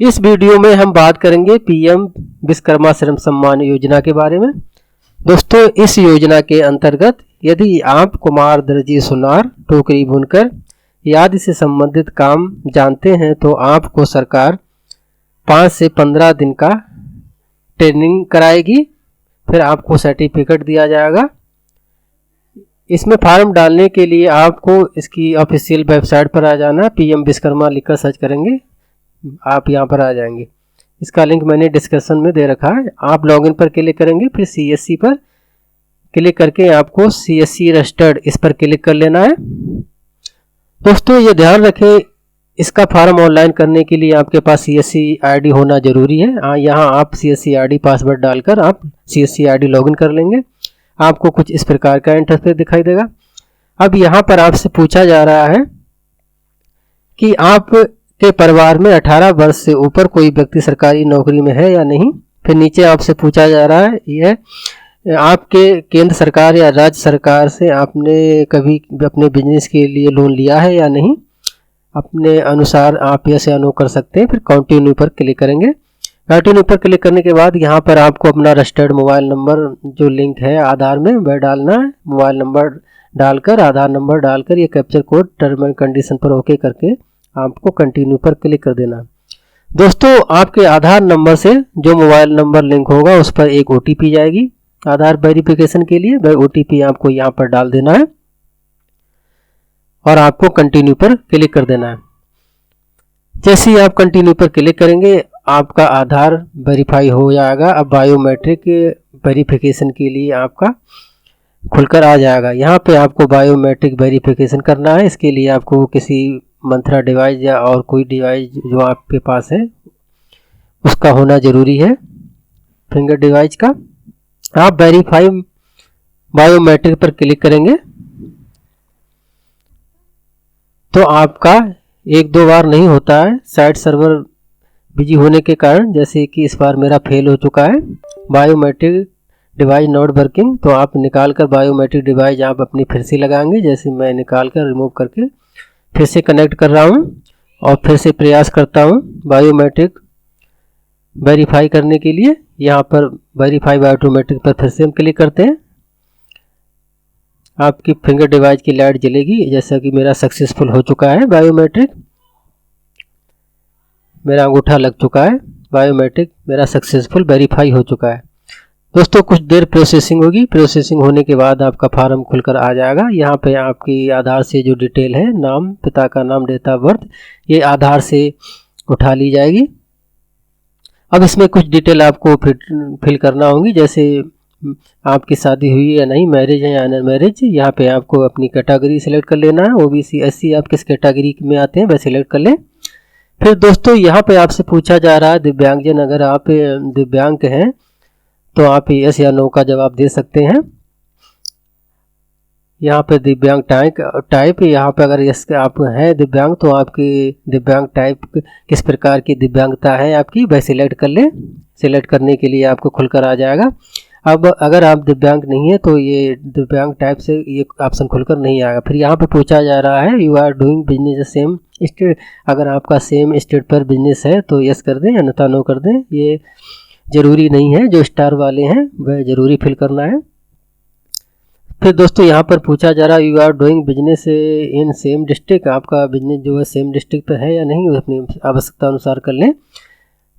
इस वीडियो में हम बात करेंगे पीएम विश्वकर्मा श्रम सम्मान योजना के बारे में। दोस्तों, इस योजना के अंतर्गत यदि आप कुम्हार, दर्जी, सुनार, टोकरी बुनकर आदि से संबंधित काम जानते हैं तो आपको सरकार 5 से 15 दिन का ट्रेनिंग कराएगी, फिर आपको सर्टिफिकेट दिया जाएगा। इसमें फॉर्म डालने के लिए आपको इसकी ऑफिशियल वेबसाइट पर आ जाना। पीएम विश्वकर्मा लिखकर सर्च करेंगे, आप यहाँ पर आ जाएंगे। इसका लिंक मैंने डिस्क्रिप्शन में दे रखा है। आप लॉगिन पर क्लिक करेंगे, फिर सीएससी पर क्लिक करके आपको सीएससी रजिस्टर्ड इस पर क्लिक कर लेना है। दोस्तों, ये ध्यान रखें, इसका फॉर्म ऑनलाइन करने के लिए आपके पास सीएससी आईडी होना जरूरी है। यहाँ आप सीएससी आईडी पासवर्ड डालकर आप सीएससी आईडी लॉगिन कर लेंगे। आपको कुछ इस प्रकार का इंटरफेस दिखाई देगा। अब यहाँ पर आपसे पूछा जा रहा है कि आप के परिवार में 18 वर्ष से ऊपर कोई व्यक्ति सरकारी नौकरी में है या नहीं। फिर नीचे आपसे पूछा जा रहा है यह आपके केंद्र सरकार या राज्य सरकार से आपने कभी अपने बिजनेस के लिए लोन लिया है या नहीं। अपने अनुसार आप यस या नो कर सकते हैं। फिर कंटिन्यू पर क्लिक करेंगे। कंटिन्यू पर क्लिक करने के बाद यहाँ पर आपको अपना रजिस्टर्ड मोबाइल नंबर जो लिंक है आधार में वह डालना है। मोबाइल नंबर डालकर, आधार नंबर डालकर ये capture code term and condition पर ओके करके आपको कंटिन्यू पर क्लिक कर देना। दोस्तों, आपके आधार नंबर से जो मोबाइल नंबर लिंक होगा उस पर एक ओटीपी जाएगी आधार वेरिफिकेशन के लिए। वह ओटीपी आपको यहाँ पर डाल देना है और आपको कंटिन्यू पर क्लिक कर देना है। जैसे ही आप कंटिन्यू पर क्लिक करेंगे आपका आधार वेरीफाई हो जाएगा। अब बायोमेट्रिक वेरिफिकेशन के लिए आपका खुलकर आ जाएगा। यहाँ पे आपको बायोमेट्रिक वेरिफिकेशन करना है। इसके लिए आपको किसी मंत्रा डिवाइस या और कोई डिवाइस जो आपके पास है उसका होना जरूरी है, फिंगर डिवाइस का। आप वेरीफाई बायोमेट्रिक पर क्लिक करेंगे तो आपका 1-2 बार नहीं होता है, साइट सर्वर बिजी होने के कारण। जैसे कि इस बार मेरा फेल हो चुका है, बायोमेट्रिक डिवाइस नॉट वर्किंग। तो आप निकाल कर बायोमेट्रिक डिवाइस आप अपनी फिर से लगाएंगे। जैसे मैं निकाल कर रिमूव करके फिर से कनेक्ट कर रहा हूं और फिर से प्रयास करता हूं बायोमेट्रिक वेरीफाई करने के लिए। यहाँ पर वेरीफाई बायोमेट्रिक पर फिर से हम क्लिक करते हैं। आपकी फिंगर डिवाइस की लाइट जलेगी। जैसा कि मेरा सक्सेसफुल हो चुका है बायोमेट्रिक, मेरा अंगूठा लग चुका है, बायोमेट्रिक मेरा सक्सेसफुल वेरीफाई हो चुका है। दोस्तों, कुछ देर प्रोसेसिंग होगी। प्रोसेसिंग होने के बाद आपका फॉर्म खुलकर आ जाएगा। यहाँ पे आपकी आधार से जो डिटेल है, नाम, पिता का नाम, डेट ऑफ बर्थ, ये आधार से उठा ली जाएगी। अब इसमें कुछ डिटेल आपको फिल करना होगी, जैसे आपकी शादी हुई है या नहीं, मैरिज है या अनर मैरिज। यहाँ पे आपको अपनी कैटेगरी सिलेक्ट कर लेना है। ओबीसी, एससी आप किस कैटेगरी में आते हैं वह सिलेक्ट कर लें। फिर दोस्तों, यहाँ पे आपसे पूछा जा रहा है दिव्यांगजन, अगर आप दिव्यांग हैं तो आप यस या नो का जवाब दे सकते हैं। यहाँ पे दिव्यांग टाइप यहाँ पे अगर यस आप हैं दिव्यांग तो आपकी दिव्यांग टाइप किस प्रकार की दिव्यांगता है आपकी वह सिलेक्ट कर लें। सिलेक्ट करने के लिए आपको खुलकर आ जाएगा। अब अगर आप दिव्यांग नहीं है तो ये दिव्यांग टाइप से ये ऑप्शन खुलकर नहीं आएगा। फिर यहाँ पे पूछा जा रहा है you are doing business same state, अगर आपका सेम स्टेट पर बिजनेस है तो यस कर दें, अन्यथा नो कर दें। ये जरूरी नहीं है, जो स्टार वाले हैं वह जरूरी फिल करना है। फिर दोस्तों, यहाँ पर पूछा जा रहा है you are doing business in same district, आपका बिजनेस जो है सेम डिस्ट्रिक्ट पर है या नहीं, अपनी आवश्यकता अनुसार कर लें।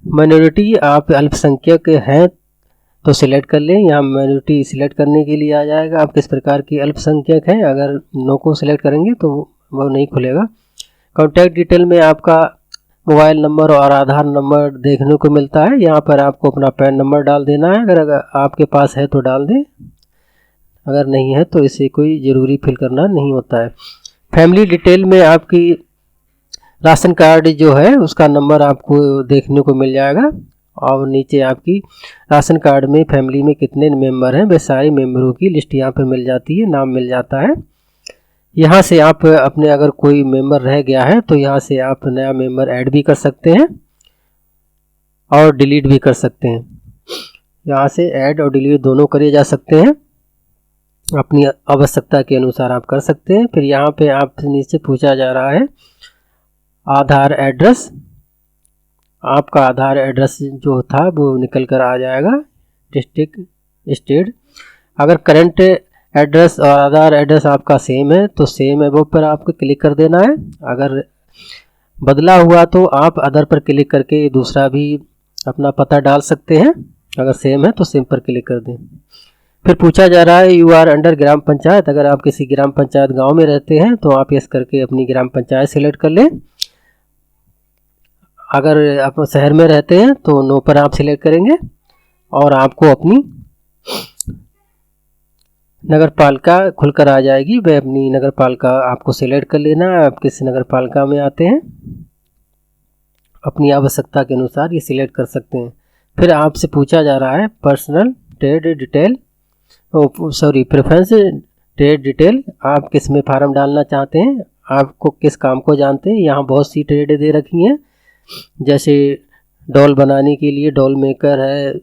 माइनॉरिटी, आप अल्पसंख्यक हैं तो सिलेक्ट कर लें। यहाँ माइनॉरिटी सिलेक्ट करने के लिए आ जाएगा आप किस प्रकार की अल्पसंख्यक हैं। अगर नो को सिलेक्ट करेंगे तो वो नहीं खुलेगा। कॉन्टैक्ट डिटेल में आपका मोबाइल नंबर और आधार नंबर देखने को मिलता है। यहाँ पर आपको अपना पैन नंबर डाल देना है। अगर आपके पास है तो डाल दें, अगर नहीं है तो इसे कोई ज़रूरी फिल करना नहीं होता है। फैमिली डिटेल में आपकी राशन कार्ड जो है उसका नंबर आपको देखने को मिल जाएगा और नीचे आपकी राशन कार्ड में फैमिली में कितने मेंबर हैं वे सारे मेंबरों की लिस्ट यहाँ पर मिल जाती है, नाम मिल जाता है। यहाँ से आप अपने अगर कोई मेंबर रह गया है तो यहाँ से आप नया मेंबर ऐड भी कर सकते हैं और डिलीट भी कर सकते हैं। यहाँ से ऐड और डिलीट दोनों करे जा सकते हैं, अपनी आवश्यकता के अनुसार आप कर सकते हैं। फिर यहाँ पे आप नीचे पूछा जा रहा है आधार एड्रेस, आपका आधार एड्रेस जो था वो निकल कर आ जाएगा, डिस्ट्रिक्ट, स्टेट। अगर करंट एड्रेस और आधार एड्रेस आपका सेम है तो सेम है वो पर आपको क्लिक कर देना है। अगर बदला हुआ तो आप अदर पर क्लिक करके दूसरा भी अपना पता डाल सकते हैं। अगर सेम है तो सेम पर क्लिक कर दें। फिर पूछा जा रहा है यू आर अंडर ग्राम पंचायत। अगर आप किसी ग्राम पंचायत गांव में रहते हैं तो आप यस करके अपनी ग्राम पंचायत सिलेक्ट कर लें। अगर आप शहर में रहते हैं तो नो पर आप सिलेक्ट करेंगे और आपको अपनी नगर पालिका खुलकर आ जाएगी। वह अपनी नगर पालिका आपको सिलेक्ट कर लेना है। आप किस नगर पालिका में आते हैं अपनी आवश्यकता के अनुसार ये सिलेक्ट कर सकते हैं। फिर आपसे पूछा जा रहा है personal trade detail, preference trade detail. आप किस में फार्म डालना चाहते हैं, आपको किस काम को जानते हैं। यहाँ बहुत सी ट्रेड दे रखी हैं, जैसे डॉल बनाने के लिए डॉल मेकर है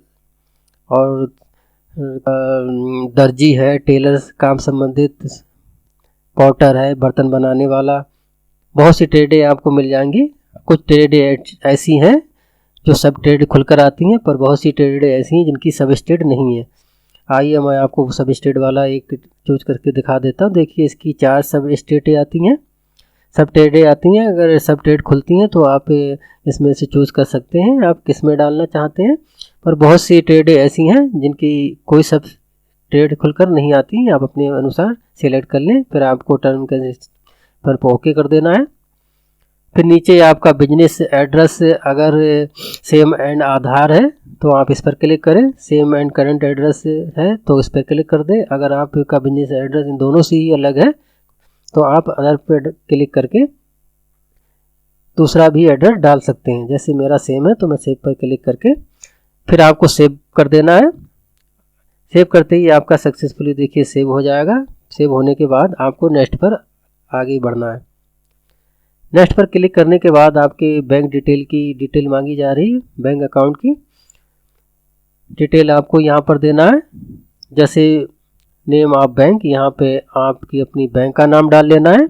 और दर्जी है, टेलर काम संबंधित, पॉटर है, बर्तन बनाने वाला। बहुत सी ट्रेडें आपको मिल जाएंगी। कुछ ट्रेडें ऐसी हैं जो सब ट्रेड खुलकर आती हैं, पर बहुत सी ट्रेडें ऐसी हैं जिनकी सब स्टेट नहीं है। आइए मैं आपको सब स्टेट वाला एक चूज करके दिखा देता हूँ। देखिए इसकी 4 सब स्टेटें आती हैं, सब ट्रेडें आती हैं। अगर सब ट्रेड खुलती हैं तो आप इसमें से चूज़ कर सकते हैं आप किस में डालना चाहते हैं। पर बहुत सी ट्रेडें ऐसी हैं जिनकी कोई सब ट्रेड खुलकर नहीं आती, आप अपने अनुसार सिलेक्ट कर लें। फिर आपको टर्म के पर ओके कर देना है। फिर नीचे आपका बिजनेस एड्रेस अगर सेम एंड आधार है तो आप इस पर क्लिक करें। सेम एंड करंट एड्रेस है तो इस पर क्लिक कर दें। अगर आपका बिजनेस एड्रेस इन दोनों से ही अलग है तो आप अदर पर क्लिक करके दूसरा भी एड्रेस डाल सकते हैं। जैसे मेरा सेम है तो मैं सेव पर क्लिक करके फिर आपको सेव कर देना है। सेव करते ही आपका सक्सेसफुली देखिए सेव हो जाएगा। सेव होने के बाद आपको नेक्स्ट पर आगे बढ़ना है। नेक्स्ट पर क्लिक करने के बाद आपके बैंक डिटेल की डिटेल मांगी जा रही है, बैंक अकाउंट की डिटेल आपको यहाँ पर देना है। जैसे नेम ऑफ बैंक, यहाँ पे आपकी अपनी बैंक का नाम डाल लेना है,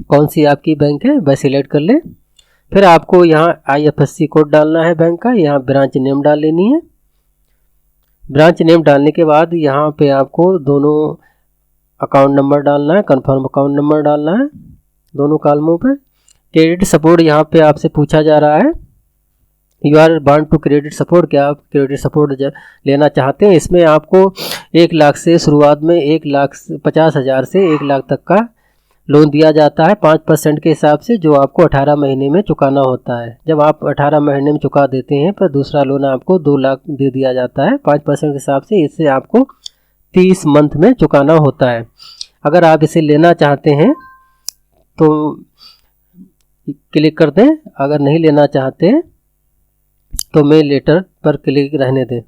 कौन सी आपकी बैंक है वह सिलेक्ट कर लें। फिर आपको यहाँ IFSC कोड डालना है बैंक का। यहाँ ब्रांच नेम डाल लेनी है। ब्रांच नेम डालने के बाद यहाँ पे आपको दोनों अकाउंट नंबर डालना है, कंफर्म अकाउंट नंबर डालना है दोनों कॉलमों पर। क्रेडिट सपोर्ट यहाँ पे आपसे पूछा जा रहा है you are want to credit support, क्या आप क्रेडिट सपोर्ट लेना चाहते हैं। इसमें आपको 1 लाख से शुरुआत में 1,50,000 से 1 लाख तक का लोन दिया जाता है 5% के हिसाब से, जो आपको 18 महीने में चुकाना होता है। जब आप 18 महीने में चुका देते हैं पर दूसरा लोन आपको 2 लाख दे दिया जाता है 5% के हिसाब से। इससे आपको 30 मंथ में चुकाना होता है। अगर आप इसे लेना चाहते हैं तो क्लिक कर दें, अगर नहीं लेना चाहते तो मैं लेटर पर क्लिक रहने दें।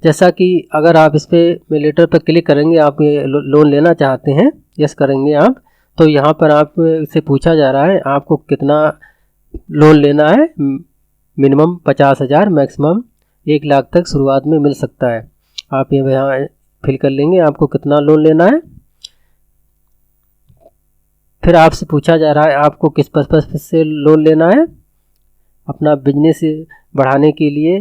जैसा कि अगर आप इस पर मैं लेटर पर क्लिक करेंगे, आप ये लोन लेना चाहते हैं, यस करेंगे आप, तो यहाँ पर आप से पूछा जा रहा है आपको कितना लोन लेना है। मिनिमम 50,000, मैक्सिमम 1 लाख तक शुरुआत में मिल सकता है। आप ये यहाँ फिल कर लेंगे आपको कितना लोन लेना है। फिर आपसे पूछा जा रहा है आपको किस पर्पस से लोन लेना है। अपना बिजनेस बढ़ाने के लिए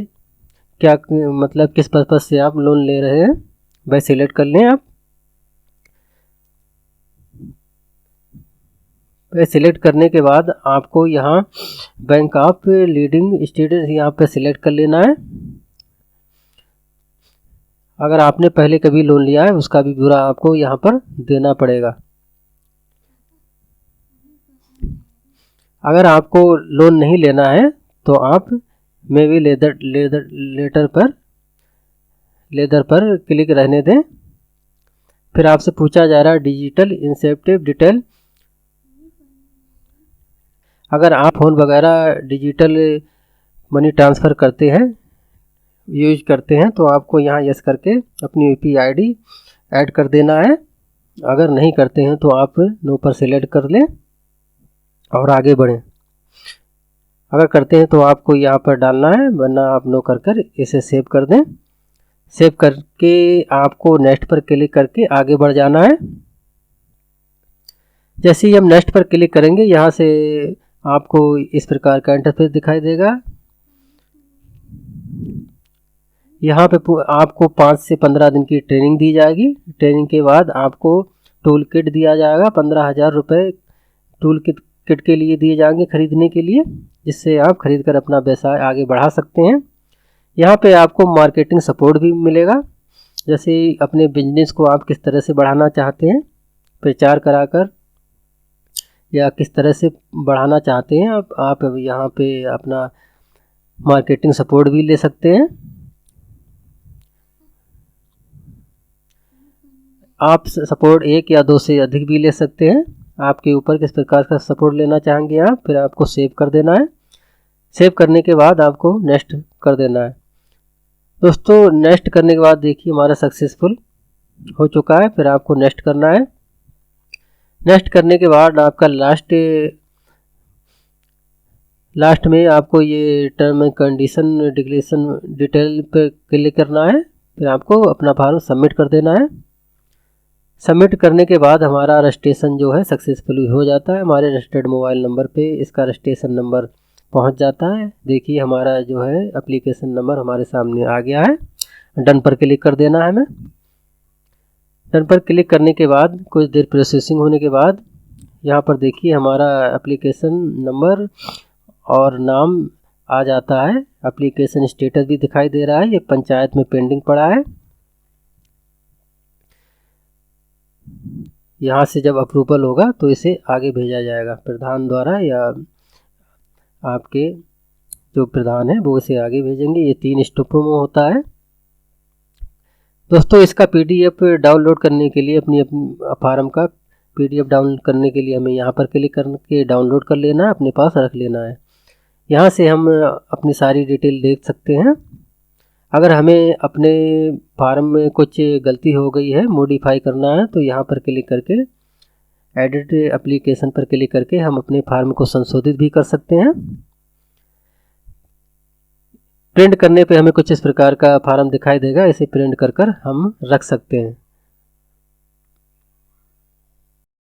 क्या मतलब किस पर्पस से आप लोन ले रहे हैं वह सिलेक्ट कर लें आप। वह सिलेक्ट करने के बाद आपको यहाँ बैंक ऑफ लीडिंग स्टेट यहाँ पे सिलेक्ट कर लेना है। अगर आपने पहले कभी लोन लिया है उसका भी ब्यौरा आपको यहाँ पर देना पड़ेगा। अगर आपको लोन नहीं लेना है तो आप मे भी लेटर पर क्लिक रहने दें। फिर आपसे पूछा जा रहा है डिजिटल इंसेप्टिव डिटेल। अगर आप फ़ोन वगैरह डिजिटल मनी ट्रांसफ़र करते हैं, यूज करते हैं, तो आपको यहाँ यस करके अपनी UPI ID ऐड कर देना है। अगर नहीं करते हैं तो आप नो पर सिलेक्ट कर लें और आगे बढ़ें। अगर करते हैं तो आपको यहाँ पर डालना है, वरना आप नो कर इसे सेव कर दें। सेव करके आपको नेक्स्ट पर क्लिक करके आगे बढ़ जाना है। जैसे ही हम नेक्स्ट पर क्लिक करेंगे यहाँ से आपको इस प्रकार का इंटरफेस दिखाई देगा। यहाँ पे आपको 5 से 15 दिन की ट्रेनिंग दी जाएगी। ट्रेनिंग के बाद आपको टूल किट दिया जाएगा। 15,000 रुपये टूल किट के लिए दिए जाएंगे खरीदने के लिए, जिससे आप खरीद कर अपना व्यवसाय आगे बढ़ा सकते हैं। यहाँ पे आपको मार्केटिंग सपोर्ट भी मिलेगा, जैसे अपने बिजनेस को आप किस तरह से बढ़ाना चाहते हैं, प्रचार कराकर या किस तरह से बढ़ाना चाहते हैं आप यहाँ पे अपना मार्केटिंग सपोर्ट भी ले सकते हैं। आप सपोर्ट 1 या 2 से अधिक भी ले सकते हैं, आपके ऊपर किस प्रकार का सपोर्ट लेना चाहेंगे आप। फिर आपको सेव कर देना है। सेव करने के बाद आपको नेक्स्ट कर देना है। दोस्तों नेक्स्ट करने के बाद देखिए हमारा सक्सेसफुल हो चुका है। फिर आपको नेक्स्ट करना है। नेक्स्ट करने के बाद आपका लास्ट में आपको ये term and condition declaration detail पे क्लिक करना है। फिर आपको अपना फॉर्म सबमिट कर देना है। सबमिट करने के बाद हमारा रजिस्ट्रेशन जो है सक्सेसफुली हो जाता है। हमारे रजिस्टर्ड मोबाइल नंबर पे इसका रजिस्ट्रेशन नंबर पहुंच जाता है। देखिए हमारा जो है एप्लीकेशन नंबर हमारे सामने आ गया है। डन पर क्लिक कर देना है हमें। डन पर क्लिक करने के बाद कुछ देर प्रोसेसिंग होने के बाद यहाँ पर देखिए हमारा एप्लीकेशन नंबर और नाम आ जाता है। एप्लीकेशन स्टेटस भी दिखाई दे रहा है। ये पंचायत में पेंडिंग पड़ा है। यहाँ से जब अप्रूवल होगा तो इसे आगे भेजा जाएगा प्रधान द्वारा, या आपके जो प्रधान है वो इसे आगे भेजेंगे। ये 3 स्टेपों में होता है। दोस्तों इसका PDF डाउनलोड करने के लिए अपनी फॉर्म का PDF डाउनलोड करने के लिए हमें यहाँ पर क्लिक करके डाउनलोड कर लेना है, अपने पास रख लेना है। यहाँ से हम अपनी सारी डिटेल देख सकते हैं। अगर हमें अपने फार्म में कुछ गलती हो गई है, मॉडिफाई करना है, तो यहाँ पर क्लिक करके एडिट एप्लीकेशन पर क्लिक करके हम अपने फार्म को संशोधित भी कर सकते हैं। प्रिंट करने पे हमें कुछ इस प्रकार का फार्म दिखाई देगा। इसे प्रिंट कर हम रख सकते हैं।